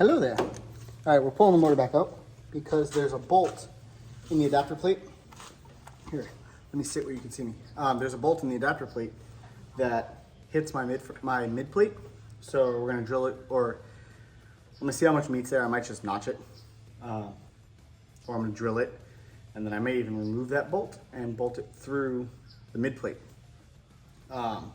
Hello there. All right, we're pulling the motor back out because there's a bolt in the adapter plate. Here, let me sit where you can see me. There's a bolt in the adapter plate that hits my mid plate. So we're gonna drill it, or I'm gonna see how much meat's there. I might just notch it, or I'm gonna drill it, and then I may even remove that bolt and bolt it through the mid plate. No,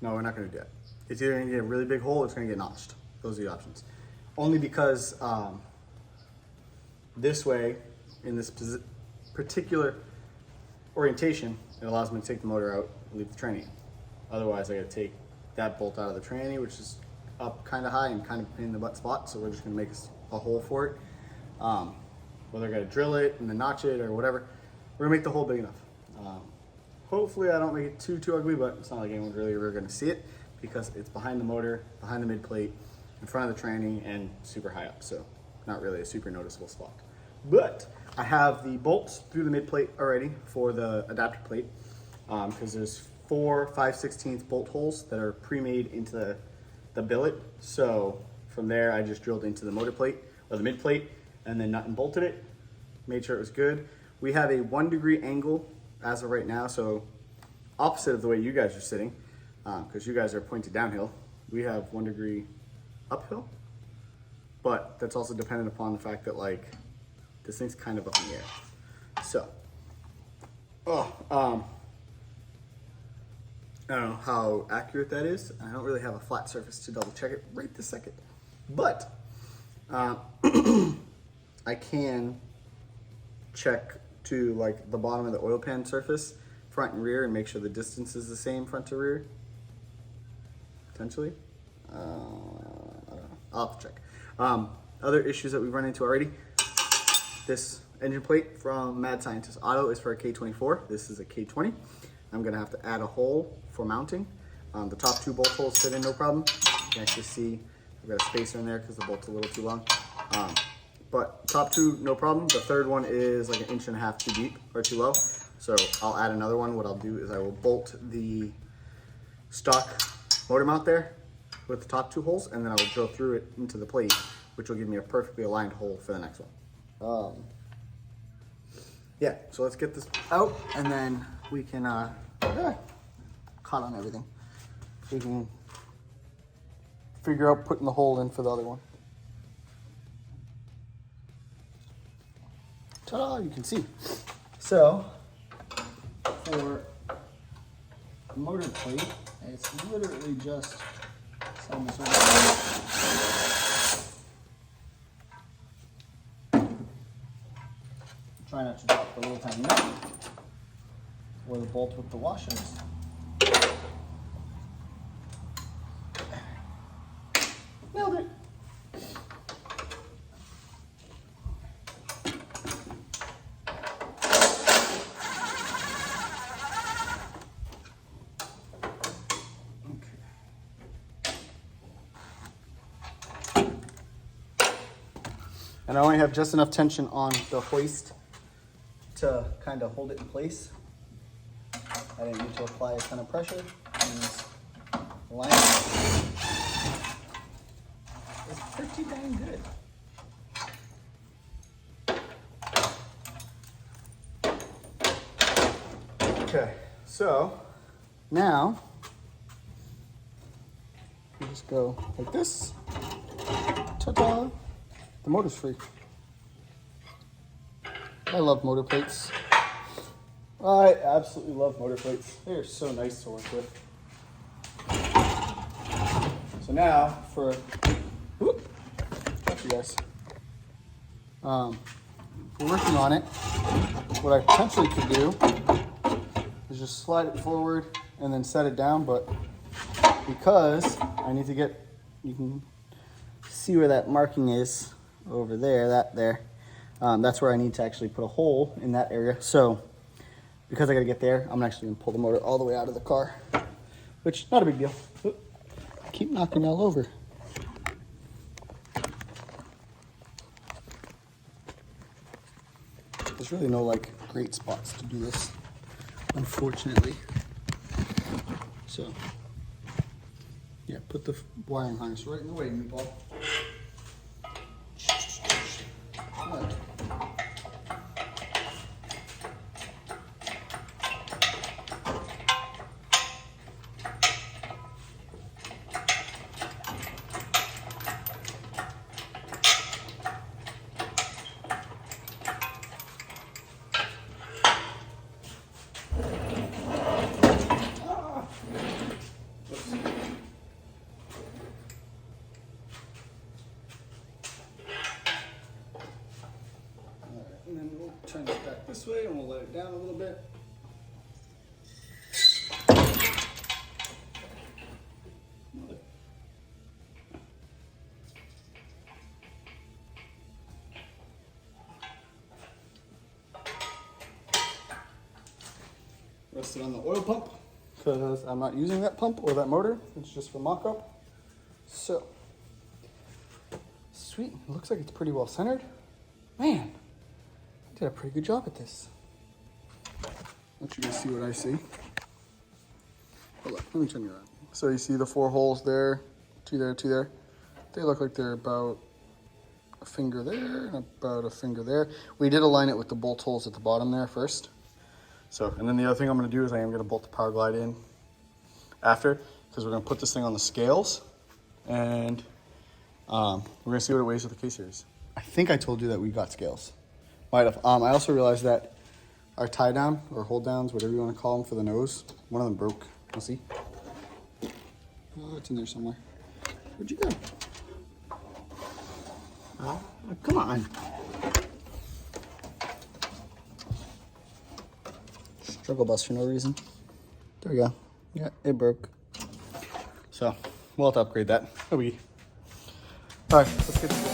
we're not gonna do that. It's either gonna get a really big hole or it's gonna get notched. Those are the options. Only because this way, in this particular orientation, it allows me to take the motor out and leave the tranny. Otherwise, I gotta take that bolt out of the tranny, which is up kind of high and kind of in the butt spot. So we're just gonna make a hole for it. Whether I gotta drill it and then notch it or whatever, we're gonna make the hole big enough. Hopefully I don't make it too ugly, but it's not like anyone's really ever gonna see it because it's behind the motor, behind the mid plate, in front of the tranny, and super high up. So not really a super noticeable spot. But I have the bolts through the mid plate already for the adapter plate because there's 4 5/16 bolt holes that are pre-made into the billet. So from there, I just drilled into the motor plate or the mid plate and then nut and bolted it, made sure it was good. We have a 1 degree angle as of right now, so opposite of the way you guys are sitting, because you guys are pointed downhill. We have 1 degree uphill, but that's also dependent upon the fact that like this thing's kind of up in the air. So, I don't know how accurate that is. I don't really have a flat surface to double check it right this second, but I can check to like the bottom of the oil pan surface, front and rear, and make sure the distance is the same front to rear, potentially. I don't know, I'll have to check. Other issues that we've run into already, this engine plate from Mad Scientist Auto is for a K24. This is a K20. I'm gonna have to add a hole for mounting. The top 2 bolt holes fit in no problem. You can actually see I've got a spacer in there because the bolt's a little too long. But top 2, no problem. The third one is like 1.5 inches too deep or too low. So I'll add another one. What I'll do is I will bolt the stock motor mount there with the top 2 holes, and then I will drill through it into the plate, which will give me a perfectly aligned hole for the next one. Yeah, so let's get this out, and then we can, caught on everything. We can figure out putting the hole in for the other one. Ta-da, you can see. So, for the motor plate, it's literally just try not to drop the little tiny nut or the bolt with the washers. Nailed it. And I only have just enough tension on the hoist to kind of hold it in place. I didn't need to apply a ton of pressure. And this line is pretty dang good. Okay, so now you just go like this. Ta-da! The motor's free. I love motor plates. I absolutely love motor plates. They're so nice to work with. So now for, whoop, got you guys. We're working on it. What I potentially could do is just slide it forward and then set it down, but because I need to get, you can see where that marking is over there, that's where I need to actually put a hole in that area. So because I gotta get there, I'm actually gonna pull the motor all the way out of the car, which not a big deal. Oop, keep knocking all over. There's really no like great spots to do this, unfortunately. So Yeah, put the wiring harness right in the way, meatball. Right. And then we'll turn this back this way and we'll let it down a little bit. Rest it on the oil pump because I'm not using that pump or that motor. It's just for mock-up. So, sweet. It looks like it's pretty well centered. Man, I did a pretty good job at this. Let you guys see what I see. Hold on, let me turn you around. So you see the 4 holes there, 2 there, 2 there. They look like they're about a finger there and about a finger there. We did align it with the bolt holes at the bottom there first. So, and then the other thing I'm gonna do is I am gonna bolt the power glide in after, because we're gonna put this thing on the scales and we're gonna see what it weighs with the K-Series. I think I told you that we got scales. Might have. I also realized that our tie down or hold downs, whatever you want to call them for the nose, one of them broke. We'll see. Oh, it's in there somewhere. Where'd you go? Oh, come on. Struggle bus for no reason. There we go. Yeah, it broke. So we'll have to upgrade that. No biggie. All right, let's get to it.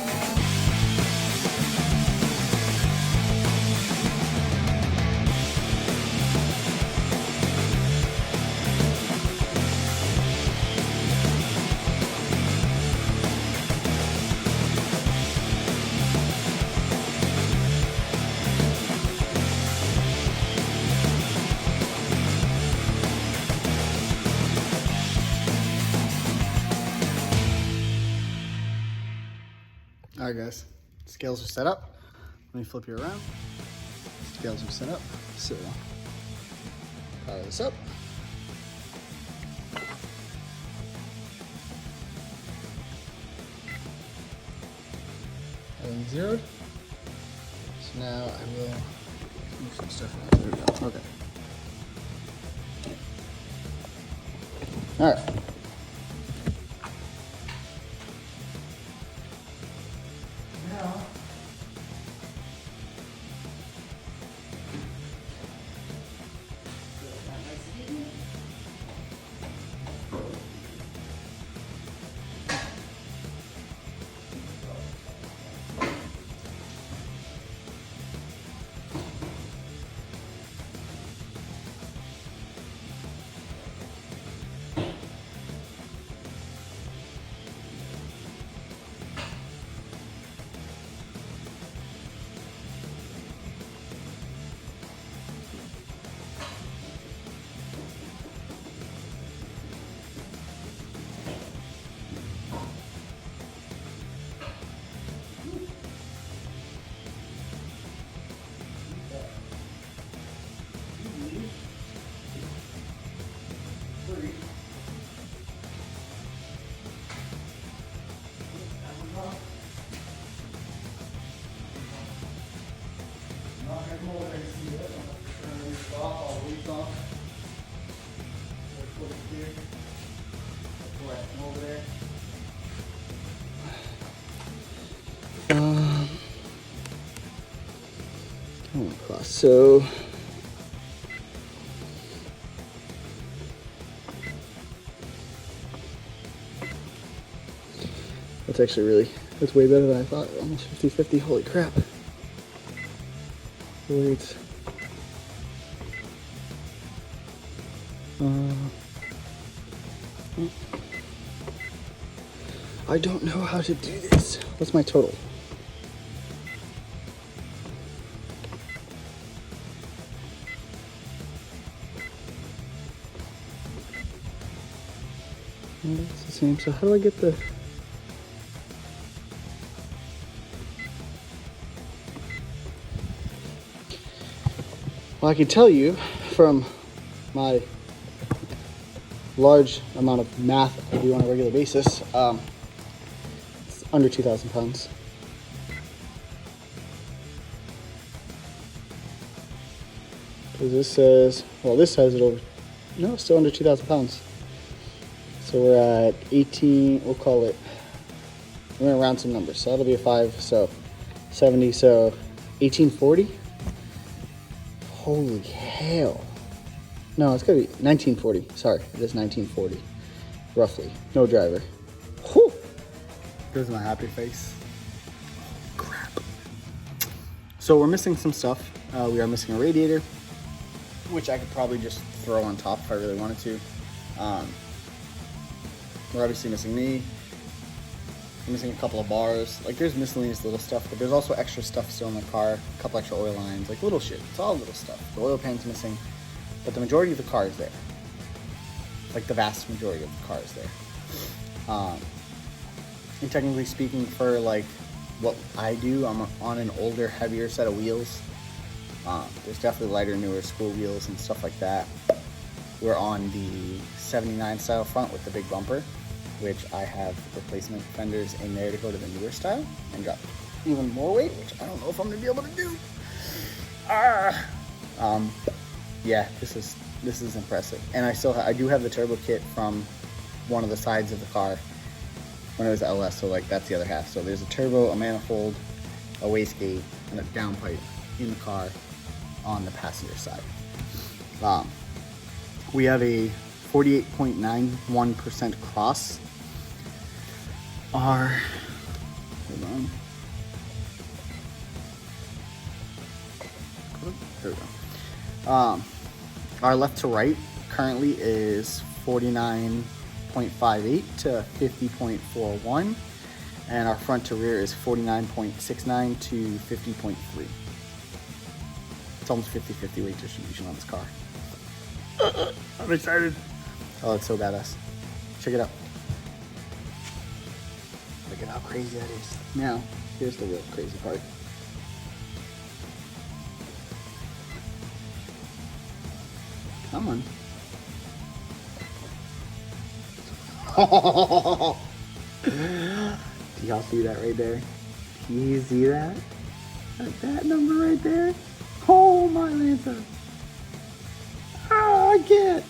All right, guys, scales are set up. Let me flip you around. Scales are set up. So, power this up. Everything zeroed. So now I will move some stuff out. There we go. Okay. All right. So that's actually that's way better than I thought. Almost 50-50, holy crap. Wait. I don't know how to do this. What's my total? It's the same. So how do I get the... Well, I can tell you from my large amount of math I do on a regular basis, it's under 2,000 pounds. Because this says, well, this has it over, no, it's still under 2,000 pounds. So we're at 18, we'll call it, we're gonna round some numbers. So that'll be a 5, so 70, so 1840. Holy hell. No, it's gotta be 1940. Sorry, it is 1940, roughly. No driver. Whew. There's my happy face. Crap. So we're missing some stuff. We are missing a radiator, which I could probably just throw on top if I really wanted to. We're obviously missing me. I'm missing a couple of bars. Like, there's miscellaneous little stuff, but there's also extra stuff still in the car. A couple extra oil lines, like little shit. It's all little stuff. The oil pan's missing, but the majority of the car is there. Like, the vast majority of the car is there. And technically speaking, for like what I do, I'm on an older, heavier set of wheels. There's definitely lighter, newer school wheels and stuff like that. We're on the 79 style front with the big bumper, which I have replacement fenders in there to go to the newer style and drop even more weight, which I don't know if I'm gonna be able to do. Yeah, this is impressive. And I do have the turbo kit from one of the sides of the car when it was LS, so like that's the other half. So there's a turbo, a manifold, a wastegate, and a downpipe in the car on the passenger side. We have a 48.91% cross. Hold on. There we go. Our left to right currently is 49.58 to 50.41, and our front to rear is 49.69 to 50.3. It's almost 50-50 weight distribution on this car. I'm excited. Oh, it's so badass. Check it out. Look at how crazy that is. Now, here's the real crazy part. Come on. Do y'all see that right there? Can you see that? That number right there? Oh my Lancer. Oh, I can't.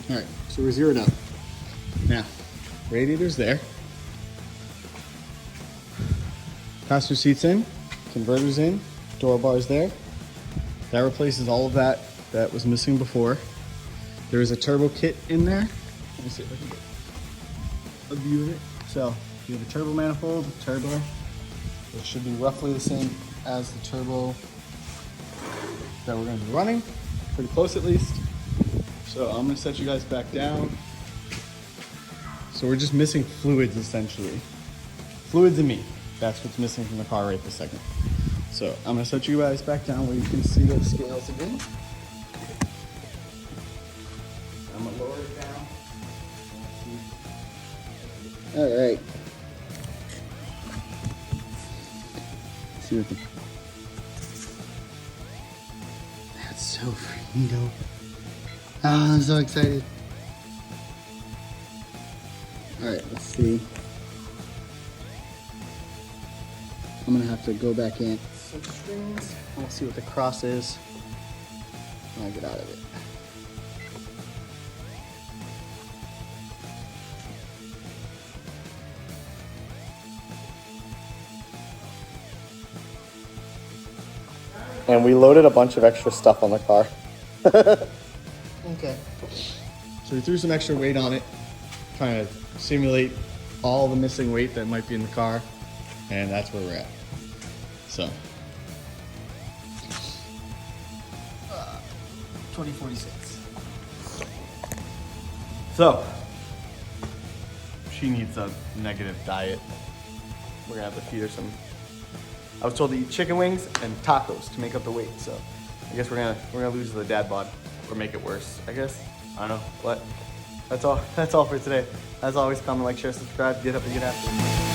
All right, so we're zeroed out. Now, radiator's there. Passenger seat's in, converter's in, door bar's there. That replaces all of that was missing before. There is a turbo kit in there. Let me see if I can get a view of it. So you have a turbo manifold, turbo, which should be roughly the same as the turbo that we're going to be running, pretty close at least. So I'm going to set you guys back down. So we're just missing fluids essentially. Fluids and me. That's what's missing from the car right this second. So I'm going to set you guys back down where you can see those scales again. I'm going to lower it down. All right. Let's see what the... That's so freaking dope. Oh, I'm so excited. All right, let's see. I'm gonna have to go back in. Some strings. We'll see what the cross is when I get out of it. And we loaded a bunch of extra stuff on the car. Okay. So we threw some extra weight on it, trying to simulate all the missing weight that might be in the car, and that's where we're at. So, 2046. So, she needs a negative diet. We're gonna have to feed her some. I was told to eat chicken wings and tacos to make up the weight, so I guess we're gonna lose the dad bod or make it worse. I guess I don't know what. That's all for today. As always, comment, like, share, subscribe, get up and get after it.